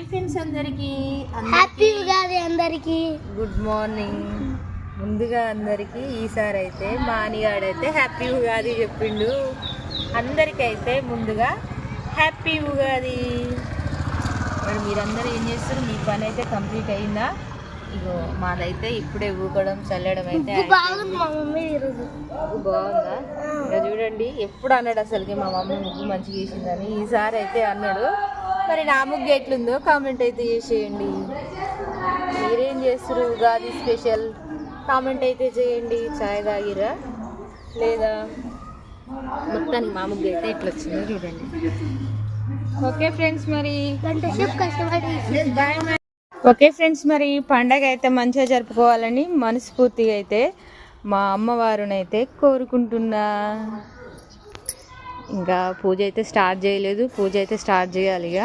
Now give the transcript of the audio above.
Hi friends అందరికీ happy Ugadi అందరికీ. Good morning. ముందుగా అందరికీ ఈసారి అయితే మా అనిగాడైతే హ్యాపీ ఉగాది చెప్పిండు. అందరికైతే ముందుగా హ్యాపీ ఉగాది. మరి మీరందరూ ఏం చేస్తారు? మీ పని అయితే కంప్లీట్ అయిందా? ఇగో మాదైతే ఇప్పుడే ఊకడం చల్లడం అయితే బాగుంది మా మమ్మీ ఈరోజు. బాగుందా? ఇక చూడండి, ఎప్పుడు అన్నాడు అసలుకి మా మమ్మీ ముగ్గు మంచిగా చేసిందని. ఈసారి అయితే అన్నాడు. మరి నా ముగ్గు ఎట్లుందో కామెంట్ అయితే చేసేయండి. మీరేం చేస్తారు ఉగాది స్పెషల్? కామెంట్ అయితే చేయండి. చాయ్ తాగిరా లేదా? మొత్తానికి మా ముగ్గు అయితే ఎట్లా వచ్చిందో చూడండి. ఓకే ఫ్రెండ్స్, మరి ఓకే ఫ్రెండ్స్, మరి పండగ అయితే మంచిగా జరుపుకోవాలని మనస్ఫూర్తిగా అయితే మా అమ్మవారునైతే కోరుకుంటున్నా. ఇంకా పూజ అయితే స్టార్ట్ చేయలేదు. పూజ అయితే స్టార్ట్ చేయాలి. ఇక